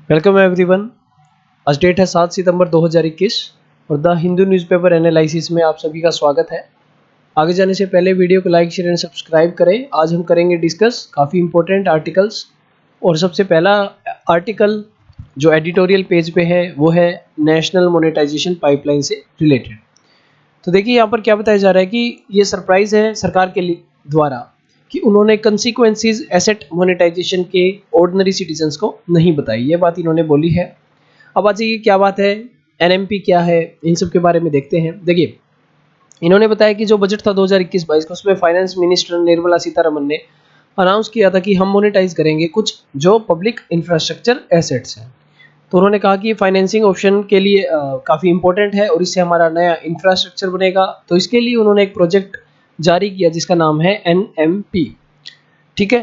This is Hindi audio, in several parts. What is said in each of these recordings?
Welcome everyone. आज डेट है 7 सितंबर 2021 और द हिंदू न्यूज़पेपर एनालिसिस में आप सभी का स्वागत है। आगे जाने से पहले वीडियो को लाइक शेयर एंड सब्सक्राइब करें। आज हम करेंगे डिस्कस काफ़ी इंपॉर्टेंट आर्टिकल्स और सबसे पहला आर्टिकल जो एडिटोरियल पेज पे है वो है नेशनल मोनेटाइजेशन पाइपलाइन से रिलेटेड। तो देखिए यहाँ पर क्या बताया जा रहा है कि ये सरप्राइज़ है सरकार के द्वारा कि उन्होंने कंसिक्वेंसेस एसेट मोनेटाइजेशन के ऑर्डिनरी सिटीजन्स को नहीं बताई। ये बात इन्होंने बोली है। अब आ जाइए क्या बात है, एनएमपी क्या है, इन सब के बारे में देखते हैं। देखिए इन्होंने बताया कि जो बजट था 2021-22 का, उसमें फाइनेंस मिनिस्टर निर्मला सीतारमण ने अनाउंस किया था कि हम मोनेटाइज करेंगे कुछ जो पब्लिक इंफ्रास्ट्रक्चर एसेट्स हैं। तो उन्होंने कहा कि फाइनेंसिंग ऑप्शन के लिए काफ़ी इंपॉर्टेंट है और इससे हमारा नया इंफ्रास्ट्रक्चर बनेगा। तो इसके लिए उन्होंने एक प्रोजेक्ट जारी किया जिसका नाम है एनएमपी। ठीक है,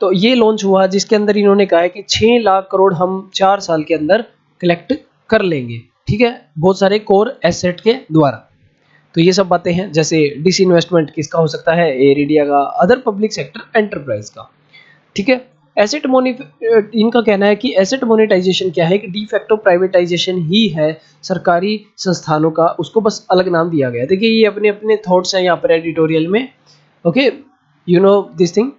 तो ये लॉन्च हुआ जिसके अंदर इन्होंने कहा है कि 6 लाख करोड़ हम 4 साल के अंदर कलेक्ट कर लेंगे। ठीक है, बहुत सारे कोर एसेट के द्वारा। तो ये सब बातें हैं, जैसे डिसइन्वेस्टमेंट किसका हो सकता है, एयर इंडिया का, अदर पब्लिक सेक्टर एंटरप्राइज का। ठीक है, एसेट इनका कहना है कि एसेट मोनेटाइजेशन क्या है कि डी फैक्टो प्राइवेटाइजेशन ही है सरकारी संस्थानों का, उसको बस अलग नाम दिया गया है। देखिए ये अपने अपने थॉट्स हैं यहाँ पर एडिटोरियल में। Okay, you know this thing.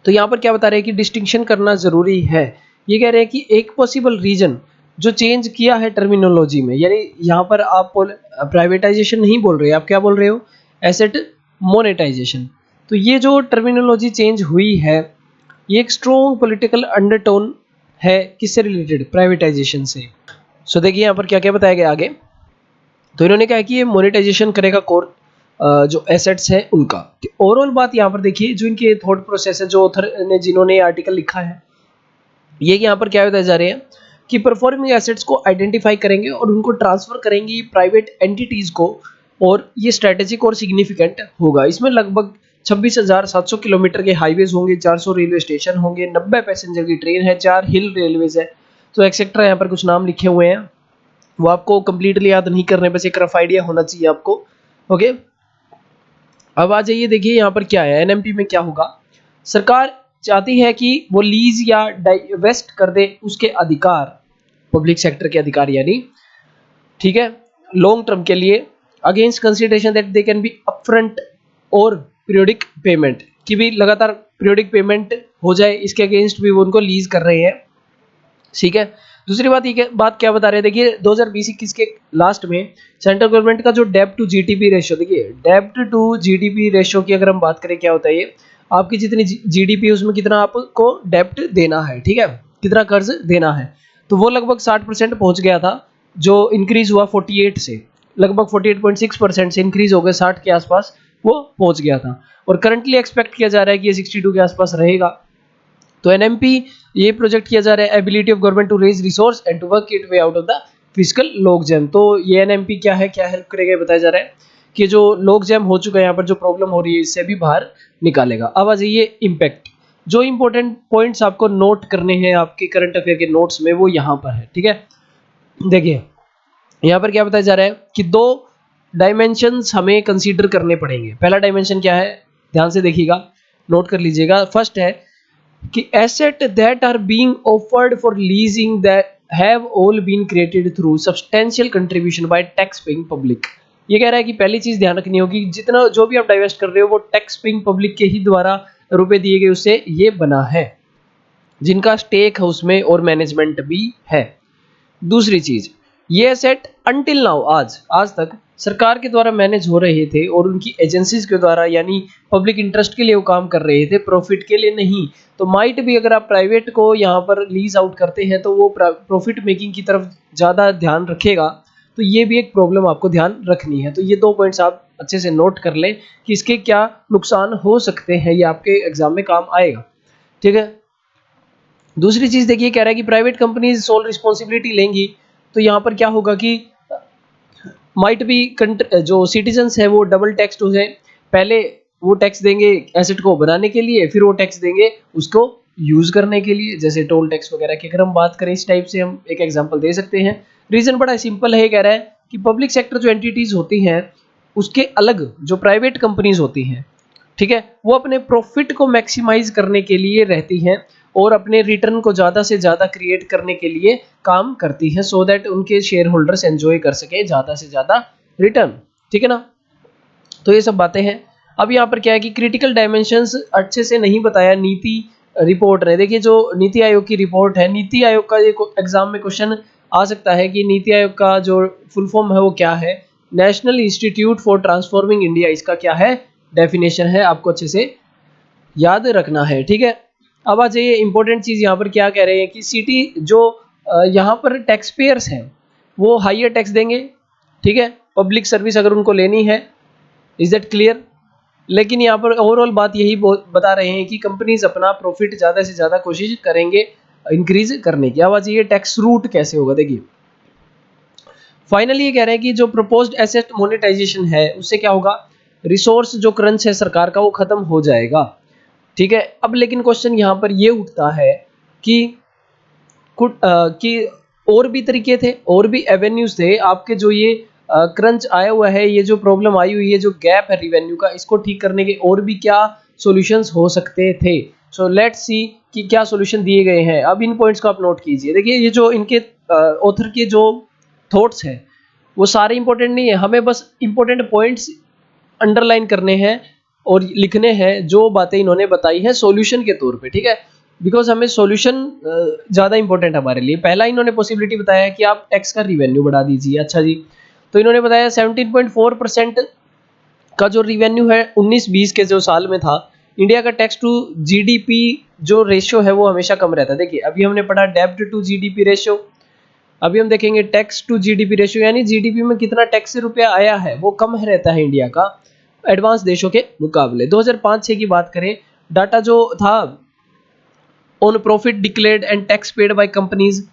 तो यहाँ पर क्या बता रहे हैं कि डिस्टिंक्शन करना जरूरी है। ये कह रहे हैं कि एक पॉसिबल रीजन जो चेंज किया है टर्मिनोलॉजी में, यानी यहाँ पर आप प्राइवेटाइजेशन नहीं बोल रहे, आप क्या बोल रहे हो, एसेट मोनेटाइजेशन। तो ये जो टर्मिनोलॉजी चेंज हुई है ये एक स्ट्रॉन्ग पॉलिटिकल अंडरटोन है, किससे रिलेटेड, प्राइवेटाइजेशन से। सो देखिए यहाँ पर क्या क्या बताया गया आगे। तो इन्होंने कहा कि ये मोनेटाइजेशन करेगा कोर जो एसेट्स है उनका। ओवरऑल बात यहाँ पर देखिए, जो इनके थॉट प्रोसेस है, जो ऑथर ने जिन्होंने ये आर्टिकल लिखा है, ये यहाँ पर क्या बताया जा रहे हैं कि परफॉर्मिंग एसेट्स को आइडेंटिफाई करेंगे और उनको ट्रांसफर करेंगे प्राइवेट एंटिटीज को, और ये स्ट्रेटेजिक और सिग्निफिकेंट होगा। इसमें लगभग 26,700 किलोमीटर के हाईवेज होंगे, 400 रेलवे स्टेशन होंगे, 90 पैसेंजर की ट्रेन है, 4 हिल रेलवेज है, तो एक्सेट्रा यहाँ पर कुछ नाम लिखे हुए हैं, वो आपको कंप्लीटली याद नहीं करने, बस एक रफ आइडिया होना चाहिए आपको। ओके, अब आ जाइए, देखिए यहाँ पर क्या है, एनएमपी में क्या होगा। सरकार चाहती है कि वो लीज या डाइवेस्ट कर दे उसके अधिकार, पब्लिक सेक्टर के अधिकार यानी, ठीक है, लॉन्ग टर्म के लिए, against consideration that they can be upfront और पीरियोडिक पेमेंट, कि भी लगातार पीरियोडिक पेमेंट हो जाए, इसके अगेंस्ट भी वो उनको लीज कर रहे हैं। ठीक है, दूसरी बात क्या बता रहे हैं, देखिए 2020-21 के लास्ट में सेंट्रल गवर्नमेंट का जो डेब्ट टू जीडीपी रेशियो, देखिए डेब्ट टू जीडीपी रेशियो की अगर हम बात करें, क्या होता है ये, आपकी जितनी जीडीपी उसमें कितना आपको डेब्ट देना है, ठीक है, कितना कर्ज देना है। तो वो लगभग 60% पहुंच गया था, जो इंक्रीज हुआ 48 से, लगभग 48.6% से इंक्रीज हो गया, 60 के आसपास वो पहुंच गया था, और करंटली एक्सपेक्ट किया जा रहा है कि ये 62 के आसपास रहेगा। तो एनएमपी ये प्रोजेक्ट किया जा रहा है, ability of government to raise resource and to work it way out of the physical log jam. तो ये एनएमपी क्या है, क्या हेल्प करेगा, बताया जा रहा है कि जो लॉग जैम हो चुका है यहाँ पर, जो प्रॉब्लम हो रही है, इससे भी बाहर निकालेगा। अब आ जाइए इम्पैक्ट, जो इंपॉर्टेंट पॉइंट्स आपको नोट करने हैं आपके करंट अफेयर के नोट्स में, वो यहाँ पर है। ठीक है, देखिए यहाँ पर क्या बताया जा रहा है कि 2 डायमेंशंस हमें कंसीडर करने पड़ेंगे। पहला डायमेंशन क्या है, ध्यान से देखिएगा, नोट कर लीजिएगा। फर्स्ट है कि asset that are being offered for leasing that have all been created through substantial contribution by tax paying public. ये कह रहा है कि पहली चीज ध्यान रखनी होगी, जितना जो भी आप डाइवेस्ट कर रहे हो वो टैक्स पेइंग पब्लिक के ही द्वारा रुपए दिए गए उससे ये बना है, जिनका स्टेक है उसमें और मैनेजमेंट भी है। दूसरी चीज, ये एसेट अनटिल नाउ, आज तक सरकार के द्वारा मैनेज हो रहे थे और उनकी एजेंसीज के द्वारा, यानी पब्लिक इंटरेस्ट के लिए वो काम कर रहे थे, प्रॉफिट के लिए नहीं। तो माइट भी अगर आप प्राइवेट को यहाँ पर लीज आउट करते हैं तो वो प्रॉफिट मेकिंग की तरफ ज़्यादा ध्यान रखेगा, तो ये भी एक प्रॉब्लम आपको ध्यान रखनी है। तो ये 2 पॉइंट्स आप अच्छे से नोट कर लें कि इसके क्या नुकसान हो सकते हैं, ये आपके एग्जाम में काम आएगा। ठीक है, दूसरी चीज देखिए, कह रहा है कि प्राइवेट कंपनीज सोल रिस्पॉन्सिबिलिटी लेंगी, तो यहाँ पर क्या होगा कि माइट भी जो सिटीजन्स है वो डबल टैक्स हो जाए। पहले वो टैक्स देंगे एसेट को बनाने के लिए, फिर वो टैक्स देंगे उसको यूज करने के लिए, जैसे टोल टैक्स वगैरह की अगर हम बात करें, इस टाइप से हम एक एग्जांपल दे सकते हैं। रीजन बड़ा सिंपल है, कह रहा है कि पब्लिक सेक्टर जो एंटिटीज होती हैं उसके अलग जो प्राइवेट कंपनीज होती हैं, ठीक है, वो अपने प्रॉफिट को मैक्सिमाइज करने के लिए रहती हैं और अपने रिटर्न को ज़्यादा से ज़्यादा क्रिएट करने के लिए काम करती है, सो दैट उनके शेयर होल्डर्स एंजॉय कर सके ज़्यादा से ज़्यादा रिटर्न। ठीक है ना, तो ये सब बातें हैं। अब यहाँ पर क्या है कि क्रिटिकल डायमेंशंस अच्छे से नहीं बताया नीति रिपोर्ट ने। देखिए जो नीति आयोग की रिपोर्ट है, नीति आयोग का ये एग्जाम में क्वेश्चन आ सकता है कि नीति आयोग का जो फुल फॉर्म है वो क्या है। National institute for transforming India, इसका क्या है डेफिनेशन है, आपको अच्छे से याद रखना है। ठीक है, अब आ जाइए इंपॉर्टेंट चीज़ यहाँ पर क्या कह रहे हैं कि सिटी जो यहाँ पर टैक्स पेयर्स हैं वो हाइयर टैक्स देंगे। ठीक है, पब्लिक सर्विस अगर उनको लेनी है, इज दैट क्लियर। लेकिन यहाँ पर ओवरऑल बात यही बता रहे हैं कि कंपनीज अपना प्रॉफिट ज़्यादा से ज़्यादा कोशिश करेंगे इंक्रीज करने की। अब आ जाइए टैक्स रूट कैसे होगा। देखिए फाइनली ये कह रहे हैं कि जो प्रपोज्ड एसेट मोनेटाइजेशन है उससे क्या होगा, रिसोर्स जो क्रंच है सरकार का वो खत्म हो जाएगा। ठीक है, अब लेकिन क्वेश्चन यहाँ पर ये उठता है कि और भी तरीके थे, और भी एवेन्यूज थे आपके, जो ये क्रंच आया हुआ है, ये जो प्रॉब्लम आई हुई है, जो गैप है रिवेन्यू का, इसको ठीक करने के और भी क्या सॉल्यूशंस हो सकते थे। सो लेट्स सी कि क्या सॉल्यूशन दिए गए हैं। अब इन पॉइंट्स को आप नोट कीजिए। देखिए ये जो इनके ऑथर के जो थॉट्स हैं वो सारे इंपॉर्टेंट नहीं है, हमें बस इंपॉर्टेंट पॉइंट्स अंडरलाइन करने हैं और लिखने हैं जो बातें इन्होंने बताई है सॉल्यूशन के तौर पे। ठीक है, बिकॉज हमें सॉल्यूशन ज़्यादा इंपॉर्टेंट है हमारे लिए। पहला इन्होंने पॉसिबिलिटी बताया कि आप टैक्स का रिवेन्यू बढ़ा दीजिए। अच्छा जी, तो इन्होंने बताया 17.4% का जो रिवेन्यू है 19-20 के जो साल में था, इंडिया का टैक्स टू जीडीपी जो रेशियो है वो हमेशा कम रहता है। देखिए अभी हमने पढ़ा डेब्ट टू जीडीपी रेशियो, अभी हम देखेंगे टैक्स टू जीडीपी रेशियो, यानी जीडीपी में कितना टैक्स से रुपया आया है वो कम रहता है इंडिया का एडवांस देशों के मुकाबले। 2005-6 की बात करें, डाटा जो था on profit declared and tax paid by companies.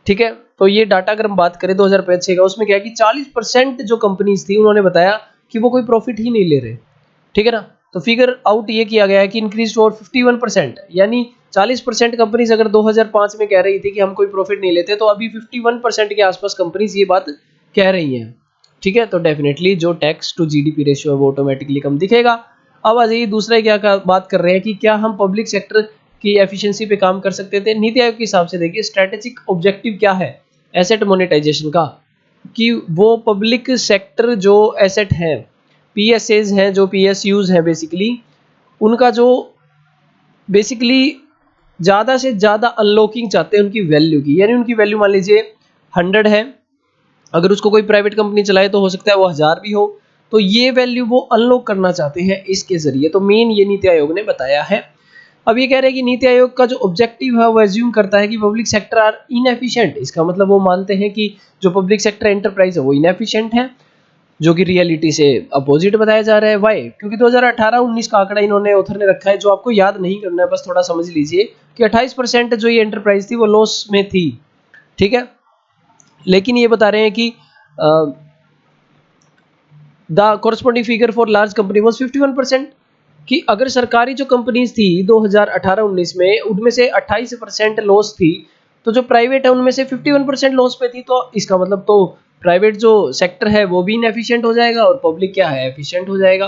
ठीक है, तो ये डाटा अगर हम बात करें 2005-6 का, उसमें क्या है कि 40% जो कंपनीज थी उन्होंने बताया कि वो कोई प्रॉफिट ही नहीं ले रहे। ठीक है ना, तो फिगर आउट ये किया गया है कि इंक्रीज टू और 51%, यानी 40% कंपनीज अगर 2005 में कह रही थी कि हम कोई प्रॉफिट नहीं लेते, तो अभी 51% के आसपास कंपनीज ये बात कह रही हैं। ठीक है, तो डेफिनेटली जो टैक्स टू जीडीपी रेशियो है वो ऑटोमेटिकली कम दिखेगा। अब आ जाइए दूसरा क्या बात कर रहे हैं कि क्या हम पब्लिक सेक्टर की एफिशिएंसी पे काम कर सकते थे। नीति आयोग के हिसाब से देखिए स्ट्रेटेजिक ऑब्जेक्टिव क्या है एसेट मोनेटाइजेशन का, कि वो पब्लिक सेक्टर जो एसेट है, पीएसएज हैं, जो पीएसयूज हैं बेसिकली, उनका जो बेसिकली ज़्यादा से ज़्यादा अनलॉकिंग चाहते हैं उनकी वैल्यू की। यानी उनकी वैल्यू मान लीजिए 100 है, अगर उसको कोई प्राइवेट कंपनी चलाए तो हो सकता है वो 1000 भी हो, तो ये वैल्यू वो अनलॉक करना चाहते हैं इसके जरिए। तो मेन ये नीति आयोग ने बताया है। अब ये कह रहे हैं कि नीति आयोग का जो ऑब्जेक्टिव है वो एज्यूम करता है कि पब्लिक सेक्टर आर इनएफिशिएंट। इसका मतलब वो मानते हैं कि जो पब्लिक सेक्टर एंटरप्राइज है वो इनएफिशिएंट है, जो कि रियलिटी से अपोजिट बताया जा रहा है। वाई? क्योंकि 2018-19 का आंकड़ा इन्होंने ऑथर ने रखा है, जो आपको याद नहीं करना है, बस थोड़ा समझ लीजिए कि 28% जो ये एंटरप्राइज थी वो लॉस में थी। ठीक है, लेकिन ये बता रहे हैं कि the corresponding figure for large company was 51%, कि अगर सरकारी जो कंपनीज थी 2018-19 में उनमें से 28% लॉस थी, तो जो प्राइवेट है उनमें से 51% लॉस पे थी। तो इसका मतलब तो प्राइवेट जो सेक्टर है वो भी इनएफिशिएंट हो जाएगा और पब्लिक क्या है, एफिशिएंट हो जाएगा।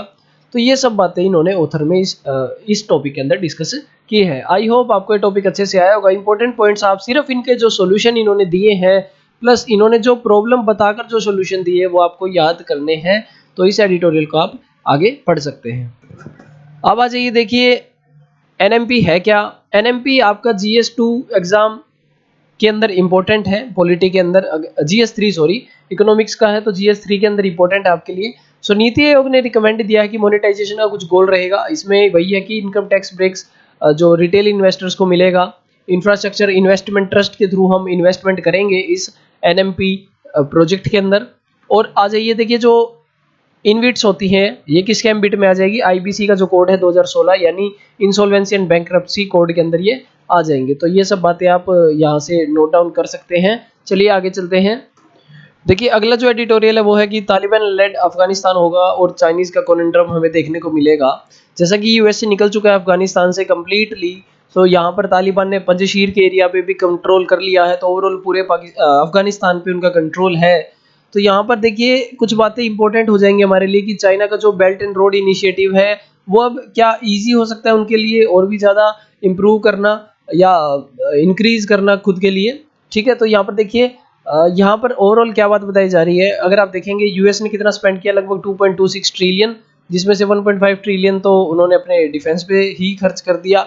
तो ये सब बातें इन्होंने ऑथर में इस टॉपिक के अंदर डिस्कस की है। आई होप आपको ये टॉपिक अच्छे से आया होगा। इंपॉर्टेंट पॉइंट्स आप सिर्फ इनके जो सॉल्यूशन इन्होंने दिए हैं प्लस इन्होंने जो प्रॉब्लम बताकर जो सॉल्यूशन दिए वो आपको याद करने हैं, तो इस एडिटोरियल को आप आगे पढ़ सकते हैं। अब आ जाइए, देखिए एनएमपी है क्या। एनएमपी आपका जीएस2 एग्जाम के अंदर इंपॉर्टेंट है, पॉलिटी के अंदर जीएस3 सॉरी, इकोनॉमिक्स का है तो जीएस3 के अंदर इंपॉर्टेंट है आपके लिए। सो नीति आयोग ने रिकमेंड दिया है कि मोनेटाइजेशन का कुछ गोल रहेगा, इसमें वही है कि इनकम टैक्स ब्रेक्स जो रिटेल इन्वेस्टर्स को मिलेगा, इंफ्रास्ट्रक्चर इन्वेस्टमेंट ट्रस्ट के थ्रू हम इन्वेस्टमेंट करेंगे इस एनएमपी प्रोजेक्ट के अंदर। और आ जाइए देखिए जो इनविट्स होती हैं ये किसके एम्बिट में आ जाएगी, आईबीसी का जो कोड है 2016, यानी इंसॉल्वेंसी एंड बैंक्रप्सी कोड के अंदर ये आ जाएंगे। तो ये सब बातें आप यहाँ से नोट डाउन कर सकते हैं। चलिए आगे चलते हैं। देखिए अगला जो एडिटोरियल है वो है कि तालिबान लेड अफगानिस्तान होगा और चाइनीज का कॉन्ड्रम हमें देखने को मिलेगा। जैसा कि यूएस से निकल चुका है अफगानिस्तान से कम्प्लीटली, तो यहाँ पर तालिबान ने पंजशीर के एरिया पे भी कंट्रोल कर लिया है, तो ओवरऑल पूरे अफगानिस्तान पे उनका कंट्रोल है। तो यहाँ पर देखिए कुछ बातें इंपॉर्टेंट हो जाएंगी हमारे लिए कि चाइना का जो बेल्ट एंड रोड इनिशिएटिव है वो अब क्या इजी हो सकता है उनके लिए और भी ज़्यादा इम्प्रूव करना, या इंक्रीज करना खुद के लिए। ठीक है, तो यहाँ पर देखिए यहाँ पर ओवरऑल क्या बात बताई जा रही है, अगर आप देखेंगे यूएस ने कितना स्पेंड किया, लगभग 2.26 ट्रिलियन, जिसमें से 1.5 ट्रिलियन तो उन्होंने अपने डिफेंस पे ही खर्च कर दिया।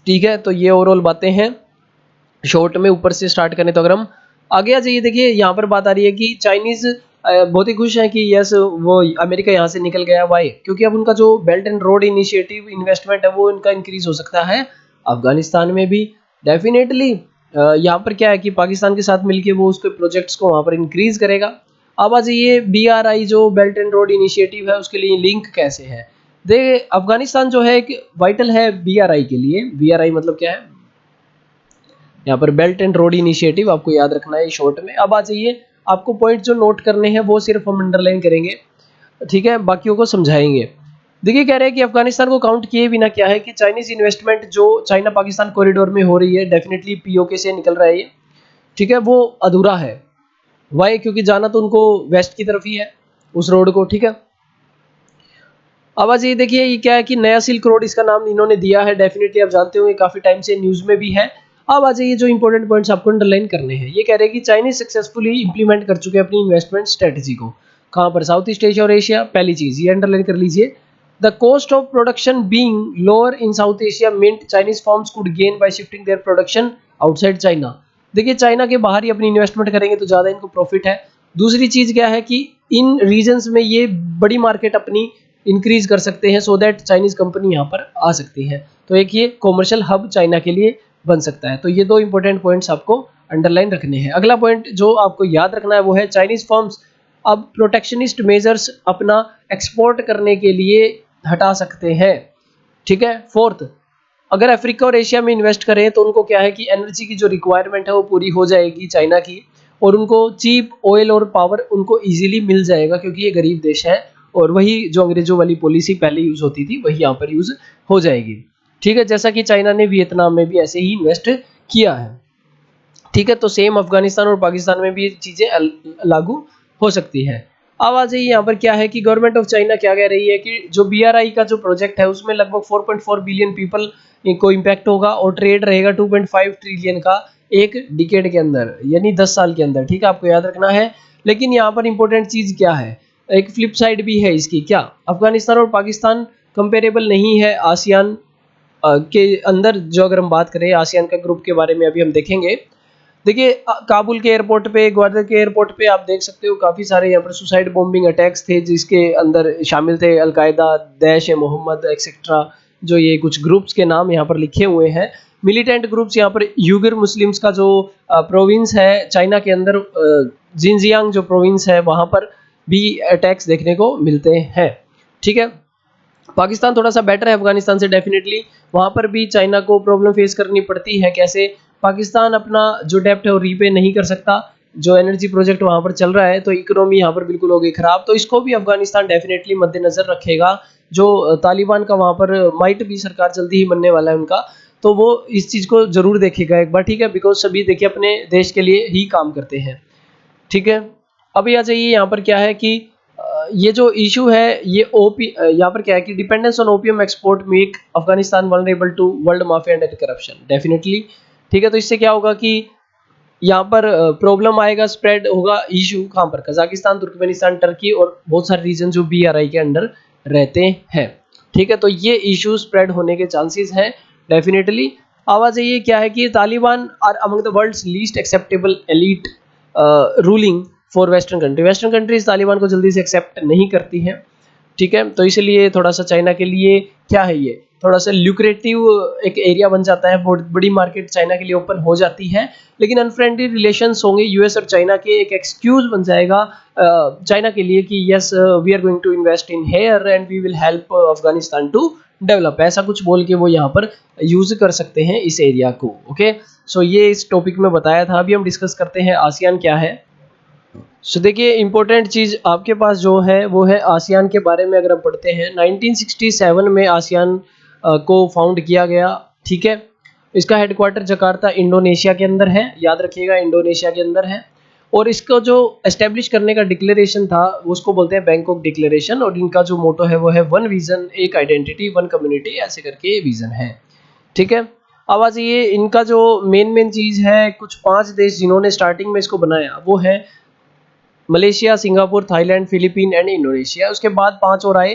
ठीक है, तो ये ओवरऑल बातें हैं शॉर्ट में ऊपर से स्टार्ट करें। तो अगर हम आगे आ जाइए, देखिए यहाँ पर बात आ रही है कि चाइनीज बहुत ही खुश हैं कि यस वो अमेरिका यहाँ से निकल गया। वाई? क्योंकि अब उनका जो belt and road initiative investment है वो इनका इंक्रीज हो सकता है अफगानिस्तान में भी डेफिनेटली। यहाँ पर क्या है कि पाकिस्तान के साथ मिलके वो उसके प्रोजेक्ट्स को वहाँ पर इंक्रीज करेगा। अब आ जाइए BRI जो बेल्ट एंड रोड इनिशिएटिव है उसके लिए लिंक कैसे है। देखिए अफगानिस्तान जो है एक वाइटल है BRI के लिए। BRI मतलब क्या है, यहाँ पर बेल्ट एंड रोड इनिशिएटिव आपको याद रखना है शॉर्ट में। अब आ जाइए, आपको पॉइंट जो नोट करने हैं वो सिर्फ हम अंडरलाइन करेंगे, ठीक है, बाकियों को समझाएंगे। देखिए कह रहे हैं कि अफगानिस्तान को काउंट किए बिना क्या है कि चाइनीज इन्वेस्टमेंट जो चाइना पाकिस्तान कॉरिडोर में हो रही है, डेफिनेटली POK से निकल रहा है ये, ठीक है, वो अधूरा है। वाई? क्योंकि जाना तो उनको वेस्ट की तरफ ही है उस रोड को। ठीक है, अब आज ये देखिए ये क्या है कि नया सिल्क रोड इसका नाम इन्होंने दिया है, डेफिनेटली आप जानते होंगे काफी टाइम से न्यूज में भी है। अब आ जाइए जो इंपॉर्टेंट पॉइंट्स आपको अंडरलाइन करने हैं, ये कह रहे हैं कि चाइनीज सक्सेसफुली इंप्लीमेंट कर चुके हैं अपनी इन्वेस्टमेंट स्ट्रेटजी को। कहां पर? साउथ ईस्ट एशिया और एशिया। पहली चीज ये अंडरलाइन कर लीजिए, the cost of production being lower in south Asia meant Chinese firms could gain by shifting their production outside China. देखिए चाइना के बाहर ही अपनी इन्वेस्टमेंट करेंगे तो ज्यादा इनको प्रॉफिट है। दूसरी चीज क्या है कि इन रीजन्स में ये बड़ी मार्केट अपनी इंक्रीज कर सकते हैं, सो दैट चाइनीज कंपनी यहाँ पर आ सकती है। तो एक ये कॉमर्शियल हब चाइना के लिए बन सकता है। तो ये दो इंपॉर्टेंट पॉइंट्स आपको अंडरलाइन रखने हैं। अगला पॉइंट जो आपको याद रखना है वो है चाइनीज फर्म्स अब प्रोटेक्शनिस्ट मेजर्स अपना एक्सपोर्ट करने के लिए हटा सकते हैं। ठीक है, फोर्थ, अगर अफ्रीका और एशिया में इन्वेस्ट करें तो उनको क्या है कि एनर्जी की जो रिक्वायरमेंट है वो पूरी हो जाएगी चाइना की, और उनको चीप ऑयल और पावर उनको इजीली मिल जाएगा क्योंकि ये गरीब देश है, और वही जो अंग्रेजों वाली पॉलिसी पहले यूज होती थी वही यहाँ पर यूज हो जाएगी। ठीक है, जैसा कि चाइना ने वियतनाम में भी ऐसे ही इन्वेस्ट किया है। ठीक है, तो सेम अफगानिस्तान और पाकिस्तान में भी ये चीजें लागू हो सकती है। अब आ जाइए यहाँ पर क्या है कि गवर्नमेंट ऑफ चाइना क्या कह रही है कि जो BRI का जो प्रोजेक्ट है उसमें लगभग 4.4 बिलियन पीपल को इम्पैक्ट होगा, और ट्रेड रहेगा 2.5 ट्रिलियन का एक डिकेड के अंदर, यानी 10 साल के अंदर। ठीक है, आपको याद रखना है। लेकिन यहाँ पर इंपॉर्टेंट चीज क्या है, एक फ्लिप साइड भी है इसकी। क्या? अफगानिस्तान और पाकिस्तान कंपेरेबल नहीं है आसियान के अंदर। जो अगर हम बात करें आसियान के ग्रुप के बारे में अभी हम देखेंगे। देखिए काबुल के एयरपोर्ट पे, ग्वादर के एयरपोर्ट पे आप देख सकते हो काफी सारे यहाँ पर सुसाइड बॉम्बिंग अटैक्स थे जिसके अंदर शामिल थे अलकायदा, दैश ए मोहम्मद एक्सेट्रा, जो ये कुछ ग्रुप्स के नाम यहाँ पर लिखे हुए हैं। मिलिटेंट ग्रुप्स यहाँ पर यूगर मुस्लिम्स का जो प्रोविंस है चाइना के अंदर, जिनजियांग जो प्रोविंस है वहाँ पर भी अटैक्स देखने को मिलते हैं। ठीक है, पाकिस्तान थोड़ा सा बेटर है अफगानिस्तान से डेफिनेटली, वहां पर भी चाइना को प्रॉब्लम फेस करनी पड़ती है। कैसे? पाकिस्तान अपना जो डेप्ट है वो रीपे नहीं कर सकता, जो एनर्जी प्रोजेक्ट वहां पर चल रहा है, तो इकोनॉमी यहाँ पर बिल्कुल हो गई खराब। तो इसको भी अफगानिस्तान डेफिनेटली मद्देनजर रखेगा। जो तालिबान का वहां पर माइट भी सरकार जल्दी ही बनने वाला है उनका, तो वो इस चीज को जरूर देखेगा एक बार। ठीक है, बिकॉज सभी देखिए अपने देश के लिए ही काम करते हैं। ठीक है, अभी आ जाइए यहाँ पर क्या है कि ये जो इशू है ये यहाँ पर क्या है कि dependence on opium export make Afghanistan vulnerable to world mafia and corruption definitely. ठीक है, तो इससे क्या होगा कि यहाँ पर प्रॉब्लम आएगा, स्प्रेड होगा इशू कहाँ पर? कजाकिस्तान, तुर्कमेनिस्तान, टर्की और बहुत सारे रीजन जो BRI के अंडर रहते हैं। ठीक है, तो ये इशू स्प्रेड होने के चांसेस हैं डेफिनेटली। आवाज ये क्या है कि Taliban are among the world's least acceptable elite ruling for western country. Western countries Taliban को जल्दी से एक्सेप्ट नहीं करती हैं। ठीक है, तो इसलिए थोड़ा सा चाइना के लिए क्या है, ये थोड़ा सा ल्यूक्रेटिव एक एरिया बन जाता है, बहुत बड़ी मार्केट चाइना के लिए ओपन हो जाती है। लेकिन अनफ्रेंडली रिलेशंस होंगे यूएस और चाइना के, एक एक्सक्यूज बन जाएगा चाइना के लिए कि yes we are going to invest in here and we will help Afghanistan to develop, ऐसा कुछ बोल के वो यहाँ पर यूज कर सकते हैं इस एरिया को। ओके, सो ये इस टॉपिक में बताया था। अभी हम डिस्कस करते हैं आसियान क्या है। सो देखिए इंपॉर्टेंट चीज़ आपके पास जो है वो है आसियान के बारे में। अगर हम पढ़ते हैं 1967 में आसियान को फाउंड किया गया। ठीक है, इसका हेडक्वार्टर जकार्ता इंडोनेशिया के अंदर है, याद रखिएगा इंडोनेशिया के अंदर है। और इसको जो एस्टेब्लिश करने का डिक्लेरेशन था उसको बोलते हैं बैंकॉक डिक्लेरेशन, और इनका जो मोटो है वो है वन विजन एक आइडेंटिटी वन कम्युनिटी, ऐसे करके ये विजन है। ठीक है, अब आज ये इनका जो मेन चीज़ है, कुछ 5 देश जिन्होंने स्टार्टिंग में इसको बनाया वो है Malaysia, Singapore, Thailand, Philippine and Indonesia. उसके बाद 5 और आए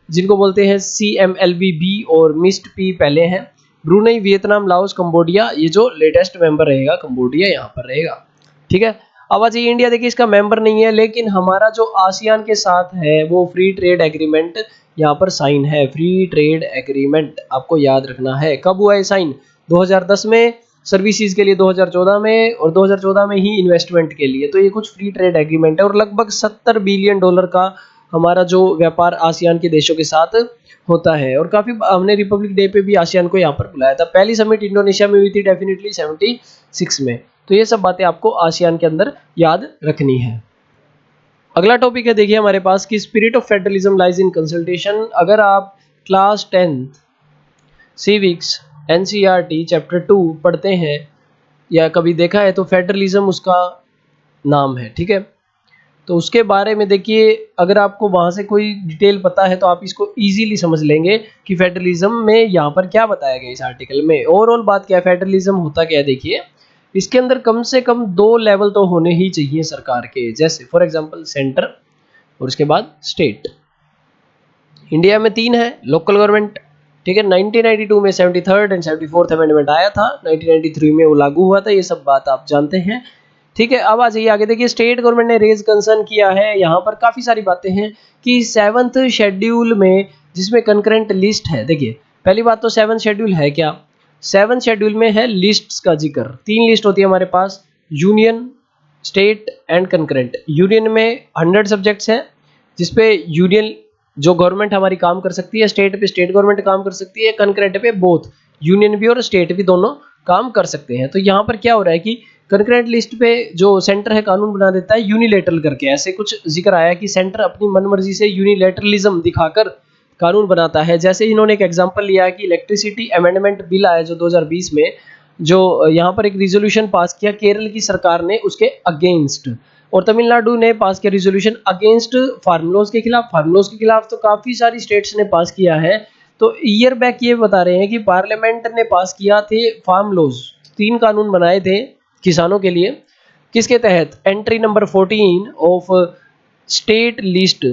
जिनको बोलते हैं CMLVB और मिस्ट पी पहले हैं। ब्रुनई, वियतनाम, लाओस, कंबोडिया, ये जो लेटेस्ट मेंबर रहेगा कंबोडिया यहाँ पर रहेगा। ठीक है। अब आज ये इंडिया देखिए इसका मेंबर नहीं है, लेकिन हमारा जो आसियान के साथ है वो फ्री ट्रेड एग्रीमेंट यहाँ पर साइन है। फ्री ट्रेड एग्रीमेंट आपको याद रखना है। कब हुआ है साइन? 2010 में, सर्विसेज के लिए 2014 में, और 2014 में ही इन्वेस्टमेंट के लिए। तो ये कुछ फ्री ट्रेड एग्रीमेंट है और लगभग $70 बिलियन का हमारा जो व्यापार आसियान के देशों के साथ होता है। और काफी हमने रिपब्लिक डे पे भी आसियान को यहाँ पर बुलाया था। पहली समिट इंडोनेशिया में हुई थी डेफिनेटली 76 में। तो ये सब बातें आपको आसियान के अंदर याद रखनी है। अगला टॉपिक है देखिए हमारे पास कि spirit of federalism lies in consultation. अगर आप class 10th civics NCERT chapter 2 पढ़ते हैं या कभी देखा है तो फेडरलिज्म उसका नाम है। ठीक है। तो उसके बारे में देखिए, अगर आपको वहाँ से कोई डिटेल पता है तो आप इसको इजीली समझ लेंगे कि फेडरलिज्म में यहाँ पर क्या बताया गया इस आर्टिकल में। ओवरऑल बात क्या है, फेडरलिज्म होता क्या है देखिए, इसके अंदर कम से कम 2 लेवल तो होने ही चाहिए सरकार के, जैसे फॉर एग्जांपल सेंटर और उसके बाद स्टेट। इंडिया में 3 है, लोकल गवर्नमेंट। ठीक है। 1992 में 73rd एंड 74th अमेंडमेंट आया था, 1993 में वो लागू हुआ था। ये सब बात आप जानते हैं। ठीक है। अब आ जाइए आगे देखिए, स्टेट गवर्नमेंट ने रेज कंसर्न किया है। यहाँ पर काफ़ी सारी बातें हैं कि 7th शेड्यूल में जिसमें कंकरेंट लिस्ट है। देखिए पहली बात तो 7th शेड्यूल है क्या? 7th शेड्यूल में है लिस्ट्स का जिक्र। 3 लिस्ट होती है हमारे पास, union, state and concurrent. Union में 100 सब्जेक्ट्स हैं जिसपे यूनियन जो गवर्नमेंट हमारी काम कर सकती है, स्टेट पे स्टेट गवर्नमेंट काम कर सकती है, कंकरेंट पे बोथ यूनियन भी और स्टेट भी दोनों काम कर सकते हैं। तो यहाँ पर क्या हो रहा है कि कंकरेंट लिस्ट पे जो सेंटर है कानून बना देता है यूनिलेटरल करके। ऐसे कुछ जिक्र आया कि सेंटर अपनी मनमर्जी से यूनिलेटरलिज्म दिखाकर कानून बनाता है। जैसे इन्होंने एक एग्जांपल लिया कि इलेक्ट्रिसिटी अमेंडमेंट बिल आया जो 2020 में, जो यहाँ पर एक रिजोल्यूशन पास किया केरल की सरकार ने उसके अगेंस्ट, और तमिलनाडु ने पास किया रिजोल्यूशन अगेंस्ट फार्म लॉज के खिलाफ। फार्म लॉज के खिलाफ तो काफ़ी सारी स्टेट्स ने पास किया है। तो ईयर बैक ये बता रहे हैं कि पार्लियामेंट ने पास किया थे फार्म लॉज, 3 कानून बनाए थे किसानों के लिए। किसके तहत? Entry number 14 of state list.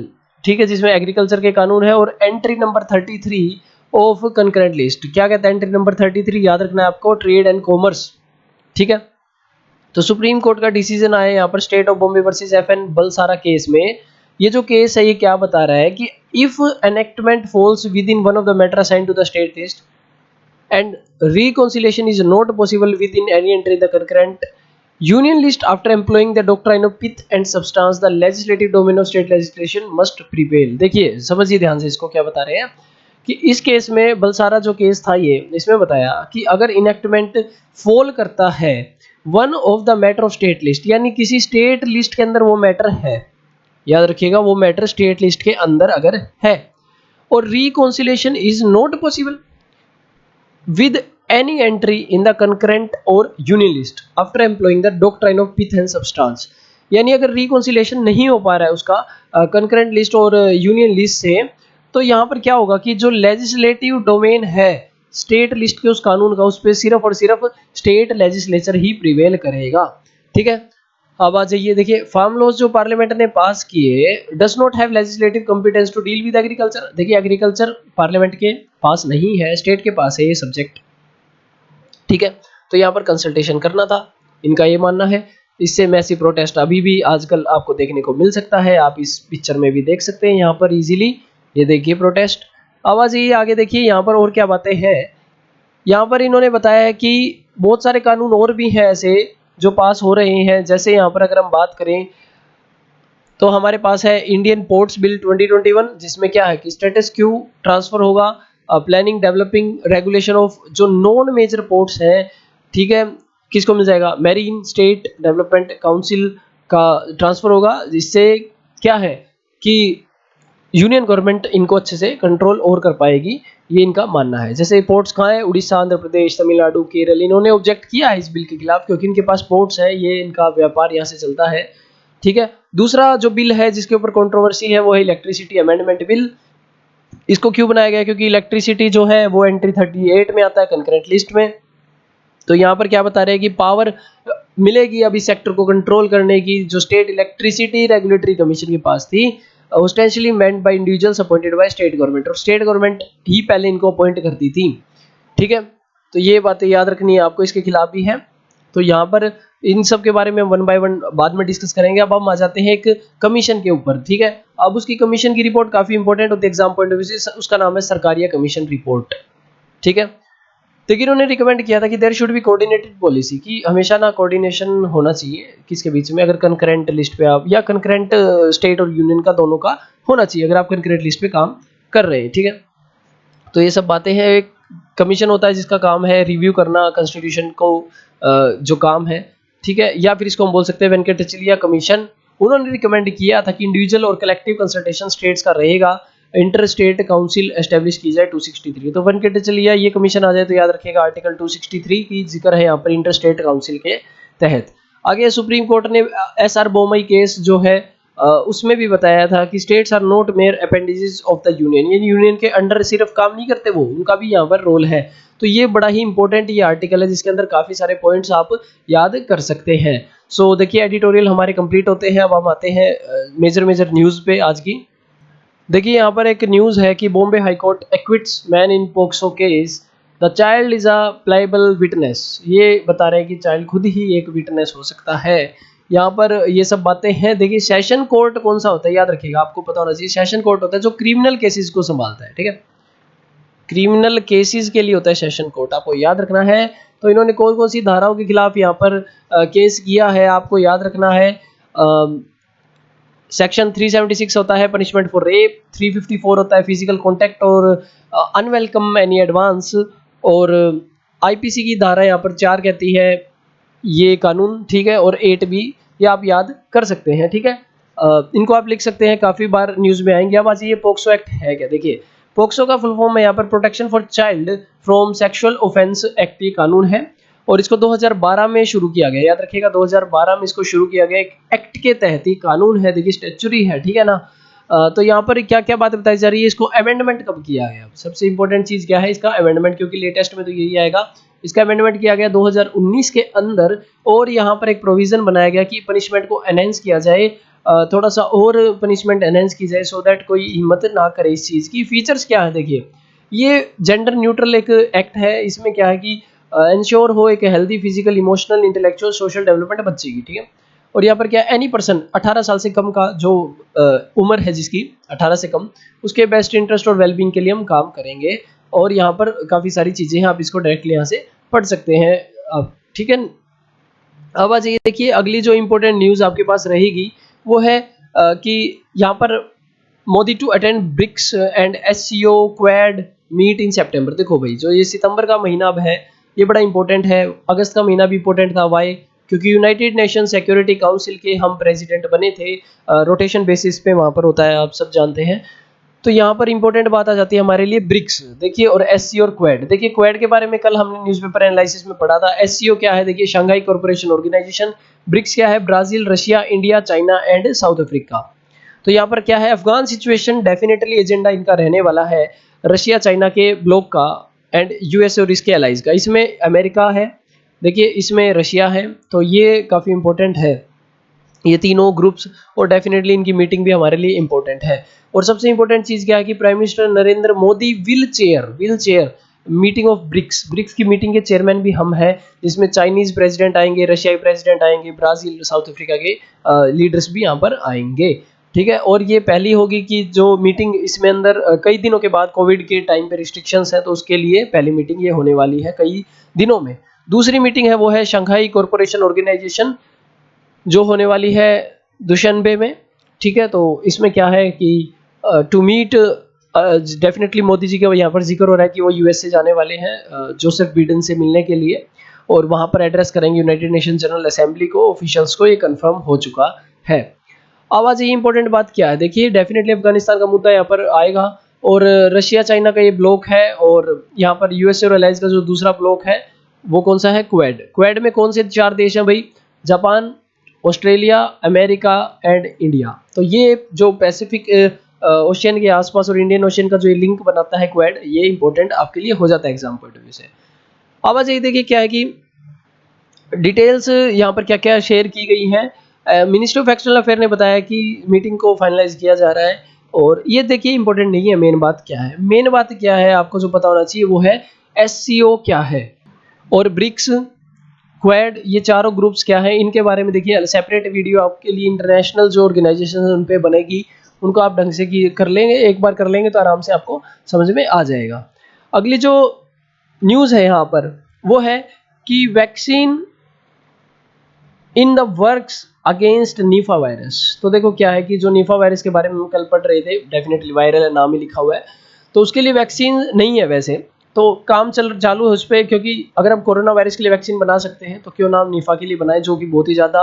ठीक है, जिसमें एग्रीकल्चर के कानून है, और entry number 33 of concurrent list. क्या कहता है एंट्री नंबर 33? याद रखना है आपको, ट्रेड एंड कॉमर्स। ठीक है। तो सुप्रीम कोर्ट का डिसीजन आया यहाँ पर state of Bombay versus FN Balsara case में। ये जो केस है ये क्या बता रहा है कि if enactment falls within one of the matter assigned to the state list and reconciliation is not possible within any entry in the concurrent union list after employing the doctrine of pith and substance, the legislative domain of state legislation must prevail। देखिए समझिए ध्यान से इसको, क्या बता रहे हैं कि इस केस में बलसारा जो केस था ये, इसमें बताया कि अगर इनेक्टमेंट फॉल करता है one of the matter of state list, यानी किसी स्टेट लिस्ट के अंदर वो मैटर है, याद रखिएगा वो मैटर स्टेट लिस्ट के अंदर अगर है, और reconciliation is not possible with any entry in the concurrent or union list after employing the doctrine of pith and substance। यानी अगर रिकॉन्सिलेशन नहीं हो पा रहा है उसका कंकरेंट लिस्ट और यूनियन लिस्ट से, तो यहाँ पर क्या होगा कि जो लेजिस्लेटिव डोमेन है स्टेट लिस्ट के उस कानून का, उस पर सिर्फ और सिर्फ स्टेट लेजिस्लेचर ही प्रिवेल करेगा। ठीक है। अब आ जाइए देखिए, फार्म लॉज जो पार्लियामेंट ने पास किए does not have legislative competence to deal with agriculture. देखिए एग्रीकल्चर पार्लियामेंट के पास नहीं है, स्टेट के पास है ये सब्जेक्ट। ठीक है। तो यहाँ पर कंसल्टेशन करना था, इनका ये मानना है। इससे मैसी प्रोटेस्ट अभी भी आजकल आपको देखने को मिल सकता है, आप इस पिक्चर में भी देख सकते हैं यहाँ पर इजीली। ये देखिए प्रोटेस्ट। आवाज ये आगे देखिए यहाँ पर और क्या बातें हैं। यहाँ पर इन्होंने बताया है कि बहुत सारे कानून और भी हैं ऐसे जो पास हो रहे हैं। जैसे यहाँ पर अगर हम बात करें तो हमारे पास है इंडियन पोर्ट्स बिल 2021, जिसमें क्या है कि स्टेटस क्यू ट्रांसफर होगा, प्लानिंग डेवलपिंग रेगुलेशन ऑफ जो नॉन मेजर पोर्ट्स हैं। ठीक है, किसको मिल जाएगा? मैरीन स्टेट डेवलपमेंट काउंसिल का ट्रांसफर होगा, जिससे क्या है कि यूनियन गवर्नमेंट इनको अच्छे से कंट्रोल और कर पाएगी, ये इनका मानना है। जैसे पोर्ट्स कहाँ है? उड़ीसा, आंध्र प्रदेश, तमिलनाडु, केरल। इन्होंने ऑब्जेक्ट किया है इस बिल के खिलाफ क्योंकि इनके पास पोर्ट्स है, ये इनका व्यापार यहाँ से चलता है। ठीक है। दूसरा जो बिल है जिसके ऊपर कंट्रोवर्सी है वो है इलेक्ट्रिसिटी अमेंडमेंट बिल। इसको क्यों बनाया गया? क्योंकि इलेक्ट्रिसिटी जो है वो एंट्री 38 में आता है कंकरेंट लिस्ट में। तो यहाँ पर क्या बता रहे हैं कि पावर मिलेगी अभी सेक्टर को कंट्रोल करने की जो स्टेट इलेक्ट्रिसिटी रेगुलेटरी कमीशन के पास थी, ostensibly meant by individuals appointed by state government, और स्टेट गवर्नमेंट ही पहले इनको अपॉइंट करती थी। ठीक है, तो ये बातें याद रखनी है आपको, इसके खिलाफ भी है। तो यहाँ पर इन सब के बारे में वन बाय वन बाद में डिस्कस करेंगे। अब हम आ जाते हैं एक कमीशन के ऊपर। ठीक है, अब उसकी कमीशन की रिपोर्ट काफी इंपॉर्टेंट होती है एग्जाम पॉइंट ऑफ व्यू से, उसका नाम है सरकारिया कमीशन रिपोर्ट। ठीक है, देखिए इन्होंने रिकमेंड किया था कि there should be coordinated policy, कि हमेशा ना कोऑर्डिनेशन होना चाहिए किसके बीच में, अगर कंकरेंट लिस्ट पे आप, या कंकरेंट स्टेट और यूनियन का दोनों का होना चाहिए अगर आप कंकरेंट लिस्ट पे काम कर रहे हैं। ठीक है, तो ये सब बातें हैं। एक कमीशन होता है जिसका काम है रिव्यू करना कॉन्स्टिट्यूशन को, जो काम है। ठीक है, या फिर इसको हम बोल सकते हैं वेंकटचलिया कमीशन। उन्होंने रिकमेंड किया था कि इंडिविजुअल और कलेक्टिव कंसल्टेशन स्टेट्स का रहेगा, इंटर स्टेट काउंसिल एस्टेब्लिश की जाए 263। तो वेंकटचलिया ये कमीशन आ जाए तो याद रखिएगा आर्टिकल 263 की जिक्र है यहाँ पर इंटर स्टेट काउंसिल के तहत। आगे सुप्रीम कोर्ट ने SR बोमई केस जो है उसमें भी बताया था कि states are not mere appendages of the union, ये यूनियन के अंडर सिर्फ काम नहीं करते वो, उनका भी यहाँ पर रोल है। तो ये बड़ा ही इंपॉर्टेंट ये आर्टिकल है जिसके अंदर काफी सारे पॉइंट्स आप याद कर सकते हैं। सो देखिए एडिटोरियल हमारे कंप्लीट होते हैं। अब हम आते हैं मेजर मेजर न्यूज पे आज की। देखिए यहाँ पर एक न्यूज है कि Bombay high court acquits man in POCSO case, the child is a playable witness. ये बता रहे हैं कि चाइल्ड खुद ही एक विटनेस हो सकता है। यहाँ पर ये सब बातें हैं। देखिए सेशन कोर्ट कौन सा होता है याद रखिएगा, आपको पता होना चाहिए। सेशन कोर्ट होता है जो क्रिमिनल केसेस को संभालता है। ठीक है, क्रिमिनल केसेस के लिए होता है सेशन कोर्ट, आपको याद रखना है। तो इन्होंने कौन कौन सी धाराओं के खिलाफ यहाँ पर केस किया है आपको याद रखना है। सेक्शन 376 होता है पनिशमेंट फॉर रेप, 354 होता है फिजिकल कॉन्टैक्ट और अनवेलकम एनी एडवांस, और आईपीसी की धारा यहाँ पर 4 कहती है ये कानून। ठीक है, और 8 भी ये आप याद कर सकते हैं। ठीक है, इनको आप लिख सकते हैं, काफी बार न्यूज में आएंगे। अब आज ये पोक्सो एक्ट है क्या, देखिए पोक्सो का फुल फॉर्म है यहाँ पर protection for child from sexual offence act, ये कानून है और इसको 2012 में शुरू किया गया। याद रखिएगा 2012 में इसको शुरू किया गया, एक एक्ट के तहत ही कानून है। देखिए स्टैच्यूरी है। ठीक है ना, तो यहाँ पर क्या क्या बात बताई जा रही है, इसको अमेंडमेंट कब किया गया, सबसे इंपॉर्टेंट चीज क्या है इसका अमेंडमेंट, क्योंकि लेटेस्ट में तो यही आएगा। इसका अमेंडमेंट किया गया 2019 के अंदर, और यहाँ पर एक प्रोविजन बनाया गया कि पनिशमेंट को एनहेंस किया जाए, थोड़ा सा और पनिशमेंट एनहेंस की जाए, सो दैट कोई हिम्मत ना करे इस चीज की। फीचर्स क्या है देखिए, ये जेंडर न्यूट्रल एक एक्ट है। इसमें क्या है कि इंश्योर हो एक healthy physical emotional intellectual social development बच्चे की। ठीक है, और यहाँ पर क्या एनी पर्सन 18 साल से कम का जो उम्र है जिसकी 18 से कम, उसके बेस्ट इंटरेस्ट और वेलबींग के लिए हम काम करेंगे। और यहाँ पर काफ़ी सारी चीज़ें हैं, आप इसको डायरेक्टली यहाँ से पढ़ सकते हैं आप। ठीक है, अब आ जाइए देखिए अगली जो इंपॉर्टेंट न्यूज़ आपके पास रहेगी वो है कि यहाँ पर Modi to attend BRICS and SCO Quad meet in September. देखो भाई जो ये सितंबर का महीना अब है ये बड़ा इंपॉर्टेंट है, अगस्त का महीना भी इंपॉर्टेंट था। वाई, क्योंकि यूनाइटेड नेशन सिक्योरिटी काउंसिल के हम प्रेसिडेंट बने थे, रोटेशन बेसिस पे वहाँ पर होता है, आप सब जानते हैं। तो यहाँ पर इंपॉर्टेंट बात आ जाती है हमारे लिए ब्रिक्स, देखिए, और एससी और क्वाड। देखिए क्वाड के बारे में कल हमने न्यूज़पेपर एनालिसिस में पढ़ा था। एससीओ क्या है, देखिए शंघाई कॉर्पोरेशन ऑर्गेनाइजेशन। ब्रिक्स क्या है, Brazil, Russia, India, China and south Africa. तो यहाँ पर क्या है, अफगान सिचुएशन डेफिनेटली एजेंडा इनका रहने वाला है, रशिया चाइना के ब्लॉक का एंड यूएस और इसके एलाइज का। इसमें अमेरिका है, देखिए इसमें रशिया है, तो ये काफ़ी इंपॉर्टेंट है ये तीनों ग्रुप्स, और डेफिनेटली इनकी मीटिंग भी हमारे लिए इंपॉर्टेंट है। और सबसे इंपॉर्टेंट चीज़ क्या है कि prime minister Narendra Modi will chair meeting of BRICS. BRICS की मीटिंग के चेयरमैन भी हम हैं, जिसमें चाइनीज प्रेसिडेंट आएंगे, रशियाई प्रेसिडेंट आएंगे, ब्राजील, साउथ अफ्रीका के लीडर्स भी यहाँ पर आएंगे। ठीक है, और ये पहली होगी कि जो मीटिंग इसमें अंदर कई दिनों के बाद, कोविड के टाइम पे रिस्ट्रिक्शंस है तो उसके लिए पहली मीटिंग ये होने वाली है कई दिनों में। दूसरी मीटिंग है वो है शंघाई कॉर्पोरेशन ऑर्गेनाइजेशन, जो होने वाली है दुशनबे में। ठीक है, तो इसमें क्या है कि to meet, definitely Modi ji का यहाँ पर जिक्र हो रहा है कि वो यूएस से जाने वाले हैं जोसेफ बिडेन से मिलने के लिए, और वहाँ पर एड्रेस करेंगे यूनाइटेड नेशन जनरल असेंबली को, ऑफिशियल्स को, ये कंफर्म हो चुका है। अब आज ये इंपॉर्टेंट बात क्या है, देखिए डेफिनेटली अफगानिस्तान का मुद्दा यहाँ पर आएगा, और रशिया चाइना का ये ब्लॉक है, और यहाँ पर यूएसए और अलायंस का जो दूसरा ब्लॉक है वो कौन सा है, क्वाड। क्वाड में कौन से 4 देश हैं भाई, Japan, Australia, America and India. तो ये जो पैसिफिक ओशियन के आसपास और इंडियन ओशियन का जो ये लिंक बनाता है क्वाड, ये इंपॉर्टेंट आपके लिए हो जाता है एग्जाम पॉइंट ऑफ व्यू से। अब आ जाइए देखिए क्या है कि डिटेल्स यहाँ पर क्या क्या शेयर की गई हैं। मिनिस्ट्री ऑफ एक्सटर्नल अफेयर ने बताया कि मीटिंग को फाइनलाइज किया जा रहा है। और ये देखिए इंपॉर्टेंट नहीं है, मेन बात क्या है, मेन बात क्या है आपको जो पता होना चाहिए वो है एससीओ क्या है और ब्रिक्स, क्वाड, ये चारों ग्रुप्स क्या है, इनके बारे में देखिए सेपरेट वीडियो आपके लिए इंटरनेशनल जो ऑर्गेनाइजेशन है उन पे बनेगी, उनको आप ढंग से कर लेंगे, एक बार कर लेंगे तो आराम से आपको समझ में आ जाएगा। अगली जो न्यूज़ है यहाँ पर वो है कि vaccine in the works against निफा वायरस। तो देखो क्या है कि जो निफा वायरस के बारे में हम कल पढ़ रहे थे, डेफिनेटली वायरल है, नाम ही लिखा हुआ है, तो उसके लिए वैक्सीन नहीं है वैसे, तो काम चालू है उस पर, क्योंकि अगर हम कोरोना वायरस के लिए वैक्सीन बना सकते हैं तो क्यों ना हम निफा के लिए बनाए, जो कि बहुत ही ज़्यादा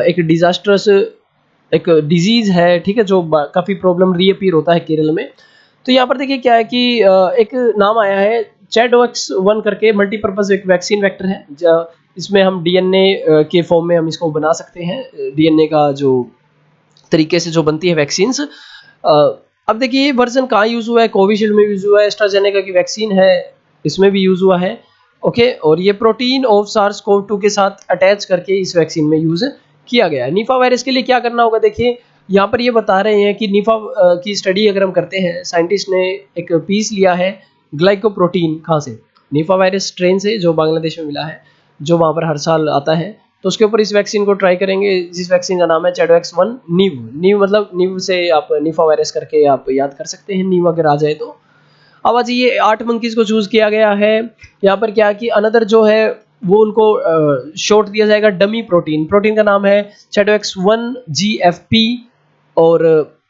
एक डिजास्टरस एक डिजीज़ है, ठीक है, जो काफ़ी प्रॉब्लम रीअपीयर होता है केरल में। तो यहाँ पर देखिए क्या है कि एक नाम आया है चैडोक्स 1 करके, मल्टीपर्पज़ एक वैक्सीन वेक्टर है, इसमें हम डीएनए के फॉर्म में हम इसको बना सकते हैं, डीएनए का जो तरीके से जो बनती है वैक्सीन्स। अब देखिए ये वर्जन कहाँ यूज़ हुआ है, कोविशील्ड में यूज़ हुआ है, एस्ट्राजेनेका की वैक्सीन है इसमें भी यूज़ हुआ है, ओके। और ये प्रोटीन ऑफ SARS-CoV-2 के साथ अटैच करके इस वैक्सीन में यूज़ किया गया है। निफा वायरस के लिए क्या करना होगा, देखिए यहाँ पर ये बता रहे हैं कि निफा की स्टडी अगर हम करते हैं, साइंटिस्ट ने एक पीस लिया है ग्लाइकोप्रोटीन, कहाँ से, निफा वायरस स्ट्रेन से जो बांग्लादेश में मिला है, जो वहाँ पर हर साल आता है, तो उसके ऊपर इस वैक्सीन को ट्राई करेंगे, जिस वैक्सीन का नाम है चैडोक्स 1 नीव। नीव मतलब नीव से आप निफा वायरस करके आप याद कर सकते हैं, नीव अगर आ जाए तो। अब आज ये 8 मंकीज को चूज किया गया है। यहाँ पर क्या कि अनदर जो है वो उनको शॉर्ट दिया जाएगा डमी प्रोटीन, प्रोटीन का नाम है चैडोक्स 1 GFP, और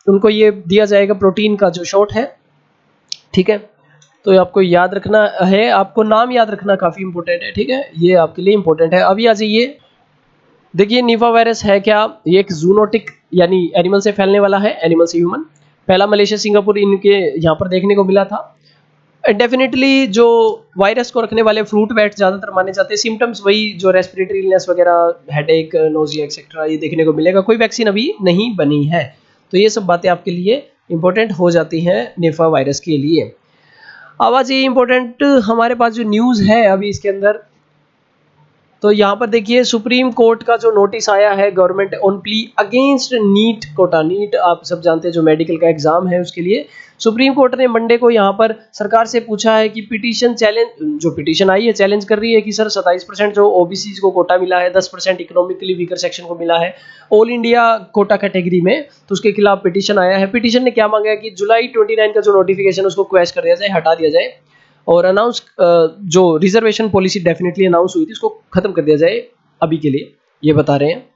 उनको ये दिया जाएगा प्रोटीन का जो शॉर्ट है, ठीक है। तो आपको याद रखना है, आपको नाम याद रखना काफ़ी इंपॉर्टेंट है, ठीक है, ये आपके लिए इंपॉर्टेंट है। अभी आ जाइए, देखिए निफा वायरस है क्या, ये एक जूनोटिक यानी एनिमल से फैलने वाला है, एनिमल से ह्यूमन। पहला मलेशिया, सिंगापुर इनके यहाँ पर देखने को मिला था। डेफिनेटली जो वायरस को रखने वाले फ्रूट बैट ज़्यादातर माने जाते हैं, सिम्टम्स वही जो रेस्पिरेटरी इलनेस वगैरह, हेडेक, नोजिया एक्सेट्रा, ये देखने को मिलेगा। कोई वैक्सीन अभी नहीं बनी है, तो ये सब बातें आपके लिए इंपॉर्टेंट हो जाती हैं निफा वायरस के लिए। अब आज ये इंपॉर्टेंट हमारे पास जो न्यूज़ है अभी इसके अंदर, तो यहाँ पर देखिए सुप्रीम कोर्ट का जो नोटिस आया है government on plea against NEET quota. NEET आप सब जानते हैं जो मेडिकल का एग्जाम है, उसके लिए सुप्रीम कोर्ट ने मंडे को यहाँ पर सरकार से पूछा है कि पिटीशन चैलेंज, जो पिटीशन आई है चैलेंज कर रही है कि सर 27% जो ओबीसी को कोटा मिला है, 10% इकोनॉमिकली वीकर सेक्शन को मिला है ऑल इंडिया कोटा कैटेगरी में, तो उसके खिलाफ पिटीशन आया है। पिटीशन ने क्या मांगा है कि जुलाई 29 का जो नोटिफिकेशन उसको क्वैश कर दिया जाए, हटा दिया जाए, और अनाउंस जो रिजर्वेशन पॉलिसी डेफिनेटली अनाउंस हुई थी उसको खत्म कर दिया जाए अभी के लिए, ये बता रहे हैं।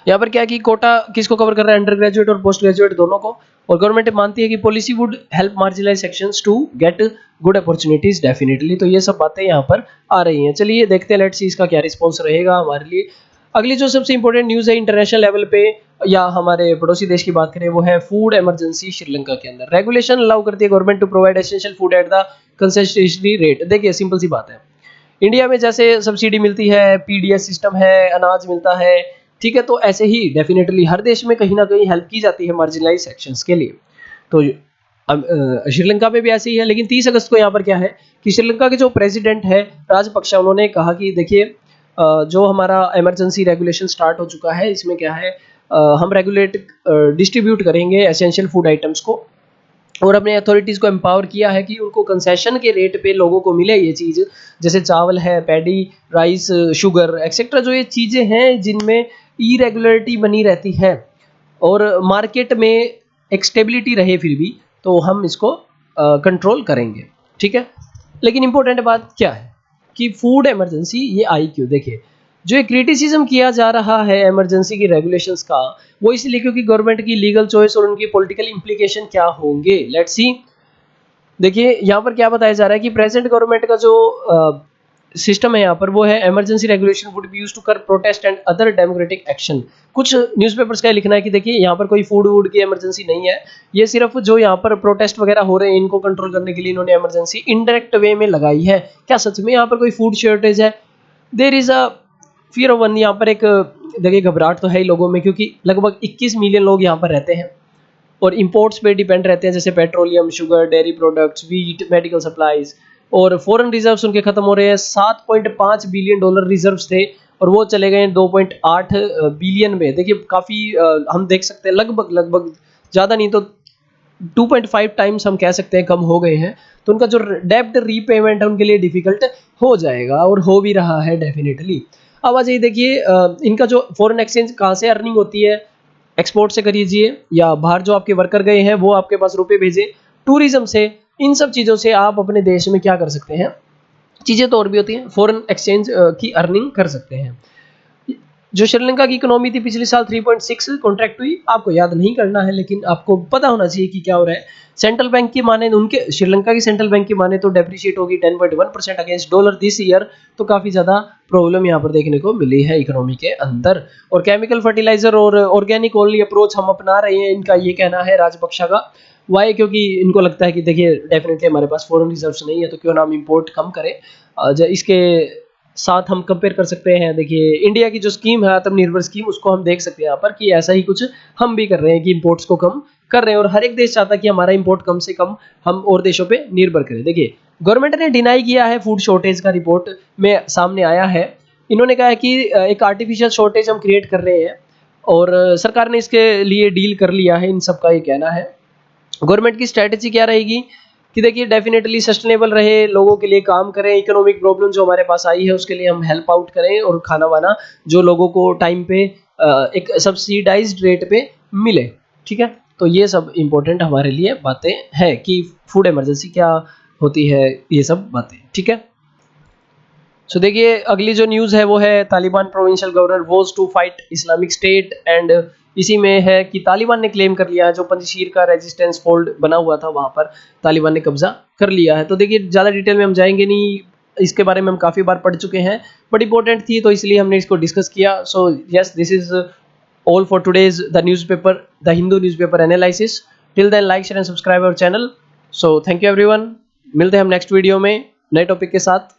यहाँ पर क्या है कि कोटा किसको कवर कर रहा है, अंडर ग्रेजुएट और पोस्ट ग्रेजुएट दोनों को, और गवर्नमेंट मानती है कि policy would help marginalise sections to get good opportunities definitely. तो ये सब बातें यहाँ पर आ रही हैं। चलिए देखते हैं, लेट्स सी इसका क्या रिस्पॉन्स रहेगा हमारे लिए। अगली जो सबसे इंपॉर्टेंट न्यूज़ है इंटरनेशनल लेवल पे या हमारे पड़ोसी देश की बात करें, वो है फूड इमरजेंसी श्रीलंका के अंदर। रेगुलेशन अलाउ करती है government to provide essential food at the concessionary rate. देखिए सिंपल सी बात है, इंडिया में जैसे सब्सिडी मिलती है, पीडीएस सिस्टम है, अनाज मिलता है, ठीक है, तो ऐसे ही डेफिनेटली हर देश में कहीं ना कहीं हेल्प की जाती है मार्जिनलाइज सेक्शंस के लिए। तो श्रीलंका में भी ऐसे ही है। लेकिन 30 अगस्त को यहाँ पर क्या है कि श्रीलंका के जो प्रेसिडेंट है राजपक्षे, उन्होंने कहा कि देखिए जो हमारा इमरजेंसी रेगुलेशन स्टार्ट हो चुका है, इसमें क्या है हम रेगुलेट डिस्ट्रीब्यूट करेंगे एसेंशियल फूड आइटम्स को, और अपने अथॉरिटीज़ को एम्पावर किया है कि उनको कंसेशन के रेट पे लोगों को मिले ये चीज़, जैसे चावल है, पैडी, राइस, शुगर एक्सेट्रा, जो ये चीज़ें हैं जिनमें इरेगुलरिटी बनी रहती है और मार्केट में एक स्टेबिलिटी रहे फिर भी, तो हम इसको कंट्रोल करेंगे, ठीक है। लेकिन इंपॉर्टेंट बात क्या है कि फूड इमरजेंसी ये आई क्यों। देखिए जो एक क्रिटिसिज्म किया जा रहा है इमरजेंसी की रेगुलेशंस का, वो इसलिए क्योंकि गवर्नमेंट की लीगल चॉइस और उनकी पॉलिटिकल इंप्लीकेशन क्या होंगे, लेट्स सी। देखिए यहाँ पर क्या बताया जा रहा है कि प्रेजेंट गवर्नमेंट का जो सिस्टम है यहाँ पर, वो है emergency regulation would be used to curb protest and other democratic action. कुछ न्यूज़पेपर्स का लिखना है कि देखिए यहाँ पर कोई फूड वूड की इमरजेंसी नहीं है, ये सिर्फ जो यहाँ पर प्रोटेस्ट वगैरह हो रहे हैं इनको कंट्रोल करने के लिए इन्होंने इमरजेंसी इनडायरेक्ट वे में लगाई है। क्या सच में यहाँ पर कोई फूड शॉर्टेज है? There is a fear of one. यहाँ पर एक देखिए घबराहट तो है ही लोगों में, क्योंकि लगभग 21 मिलियन लोग यहाँ पर रहते हैं और इंपोर्ट्स पे डिपेंड रहते हैं, जैसे petroleum, sugar, dairy products, wheat, medical supplies, और फॉरेन रिजर्व्स उनके खत्म हो रहे हैं। 7.5 बिलियन डॉलर रिजर्व्स थे और वो चले गए 2.8 बिलियन में। देखिए काफ़ी हम देख सकते हैं लगभग ज़्यादा नहीं तो 2.5 टाइम्स हम कह सकते हैं कम हो गए हैं। तो उनका जो डेब्ट रीपेमेंट है उनके लिए डिफिकल्ट हो जाएगा और हो भी रहा है डेफिनेटली। अब आ जाइए देखिए इनका जो फॉरेन एक्सचेंज कहाँ से अर्निंग होती है, एक्सपोर्ट से करिए या बाहर जो आपके वर्कर गए हैं वो आपके पास रुपए भेजे, टूरिज्म से, इन सब चीज़ों से आप अपने देश में क्या कर सकते हैं, चीज़ें तो और भी होती हैं, फॉरेन एक्सचेंज की अर्निंग कर सकते हैं। जो श्रीलंका की इकोनॉमी थी पिछले साल 3.6 कॉन्ट्रैक्ट हुई, आपको याद नहीं करना है लेकिन आपको पता होना चाहिए कि क्या हो रहा है। सेंट्रल बैंक की माने उनके श्रीलंका की सेंट्रल बैंक की माने तो डेप्रिशिएट होगी 10.1% अगेंस्ट डॉलर दिस ईयर। तो काफ़ी ज़्यादा प्रॉब्लम यहाँ पर देखने को मिली है इकोनॉमी के अंदर। और केमिकल फर्टिलाइजर और ऑर्गेनिक ओनली अप्रोच हम अपना रहे हैं, इनका ये कहना है राजपक्षा का। वाई? क्योंकि इनको लगता है कि देखिए डेफिनेटली हमारे पास फॉरेन रिजर्व्स नहीं है तो क्यों ना हम इम्पोर्ट कम करें। इसके साथ हम कंपेयर कर सकते हैं, देखिए इंडिया की जो स्कीम है आत्मनिर्भर स्कीम, उसको हम देख सकते हैं यहाँ पर कि ऐसा ही कुछ हम भी कर रहे हैं कि इंपोर्ट्स को कम कर रहे हैं और हर एक देश चाहता है कि हमारा इंपोर्ट कम से कम हम और देशों पे निर्भर करें। देखिए गवर्नमेंट ने डिनाई किया है फूड शॉर्टेज का, रिपोर्ट में सामने आया है। इन्होंने कहा है कि एक आर्टिफिशियल शॉर्टेज हम क्रिएट कर रहे हैं और सरकार ने इसके लिए डील कर लिया है, इन सब का ये कहना है। गवर्नमेंट की स्ट्रैटेजी क्या रहेगी कि देखिए डेफिनेटली सस्टेनेबल रहे, लोगों के लिए काम करें, इकोनॉमिक प्रॉब्लम जो हमारे पास आई है उसके लिए हम हेल्प आउट करें और खाना वाना जो लोगों को टाइम पे एक सब्सिडाइज्ड रेट पे मिले। ठीक है, तो ये सब इम्पोर्टेंट हमारे लिए बातें हैं कि फूड इमरजेंसी क्या होती है, ये सब बातें। ठीक है, सो देखिए अगली जो न्यूज़ है वो है Taliban provincial governor was to fight Islamic State and इसी में है कि तालिबान ने क्लेम कर लिया है जो पंजशीर का रेजिस्टेंस फोल्ड बना हुआ था वहाँ पर तालिबान ने कब्जा कर लिया है। तो देखिए ज़्यादा डिटेल में हम जाएंगे नहीं, इसके बारे में हम काफ़ी बार पढ़ चुके हैं, बट इंपॉर्टेंट थी तो इसलिए हमने इसको डिस्कस किया। So yes, this is all for today's the newspaper, the Hindu newspaper analysis. Till then like share and subscribe our channel. So thank you everyone, मिलते हैं हम नेक्स्ट वीडियो में नए टॉपिक के साथ।